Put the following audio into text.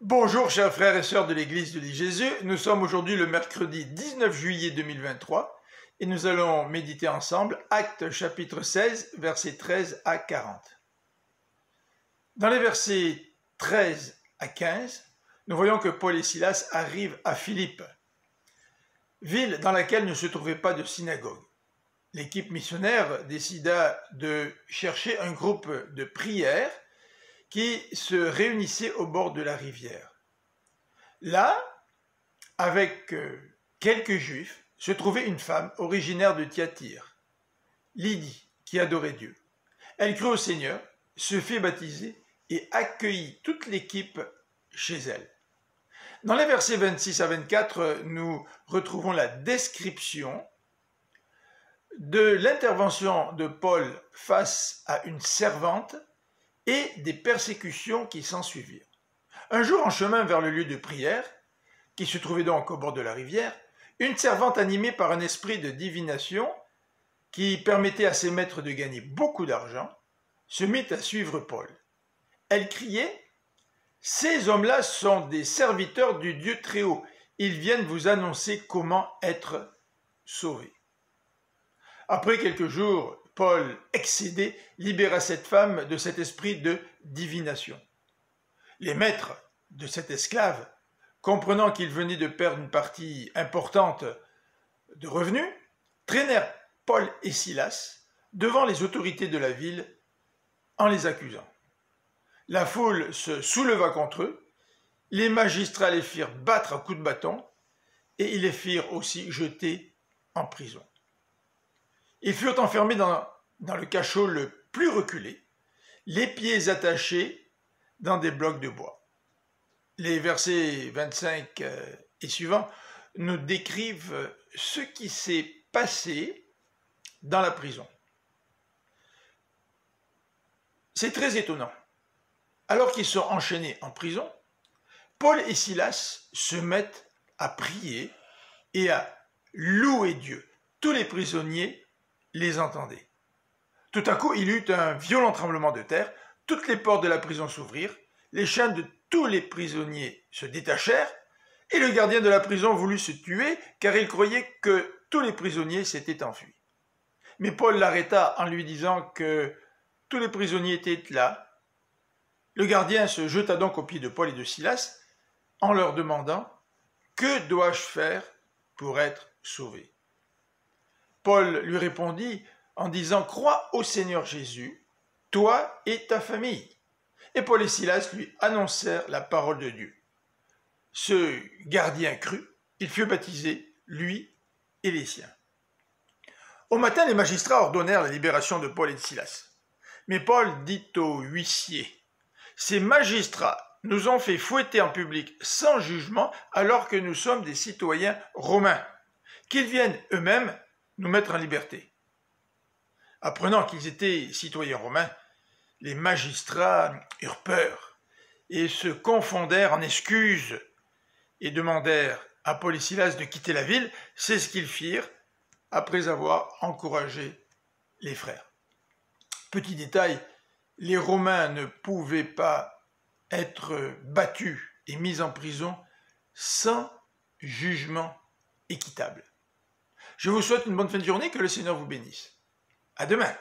Bonjour chers frères et sœurs de l'église de Jésus, nous sommes aujourd'hui le mercredi 19 juillet 2023 et nous allons méditer ensemble Actes chapitre 16 versets 13 à 40. Dans les versets 13 à 15, nous voyons que Paul et Silas arrivent à Philippe, ville dans laquelle ne se trouvait pas de synagogue. L'équipe missionnaire décida de chercher un groupe de prière qui se réunissait au bord de la rivière. Là, avec quelques juifs, se trouvait une femme originaire de Thyatire, Lydie, qui adorait Dieu. Elle crut au Seigneur, se fit baptiser et accueillit toute l'équipe chez elle. Dans les versets 26 à 24, nous retrouvons la description de l'intervention de Paul face à une servante et des persécutions qui s'ensuivirent. Un jour, en chemin vers le lieu de prière, qui se trouvait donc au bord de la rivière, une servante animée par un esprit de divination qui permettait à ses maîtres de gagner beaucoup d'argent, se mit à suivre Paul. Elle criait « Ces hommes-là sont des serviteurs du Dieu très haut. Ils viennent vous annoncer comment être sauvés. » Après quelques jours, Paul, excédé, libéra cette femme de cet esprit de divination. Les maîtres de cet esclave, comprenant qu'il venait de perdre une partie importante de revenus, traînèrent Paul et Silas devant les autorités de la ville en les accusant. La foule se souleva contre eux, les magistrats les firent battre à coups de bâton et ils les firent aussi jeter en prison. Ils furent enfermés dans le cachot le plus reculé, les pieds attachés dans des blocs de bois. Les versets 25 et suivants nous décrivent ce qui s'est passé dans la prison. C'est très étonnant. Alors qu'ils sont enchaînés en prison, Paul et Silas se mettent à prier et à louer Dieu. Tous les prisonniers les entendaient. Tout à coup, il y eut un violent tremblement de terre, toutes les portes de la prison s'ouvrirent, les chaînes de tous les prisonniers se détachèrent, et le gardien de la prison voulut se tuer, car il croyait que tous les prisonniers s'étaient enfuis. Mais Paul l'arrêta en lui disant que tous les prisonniers étaient là. Le gardien se jeta donc aux pieds de Paul et de Silas, en leur demandant « Que dois-je faire pour être sauvé ?» Paul lui répondit en disant « Crois au Seigneur Jésus, toi et ta famille. » Et Paul et Silas lui annoncèrent la parole de Dieu. Ce gardien crut, il fut baptisé, lui et les siens. Au matin, les magistrats ordonnèrent la libération de Paul et de Silas. Mais Paul dit au huissier « Ces magistrats nous ont fait fouetter en public sans jugement alors que nous sommes des citoyens romains. Qu'ils viennent eux-mêmes nous mettre en liberté. » Apprenant qu'ils étaient citoyens romains, les magistrats eurent peur et se confondèrent en excuses et demandèrent à Paul et Silas de quitter la ville. C'est ce qu'ils firent après avoir encouragé les frères. Petit détail, les Romains ne pouvaient pas être battus et mis en prison sans jugement équitable. Je vous souhaite une bonne fin de journée, que le Seigneur vous bénisse. À demain.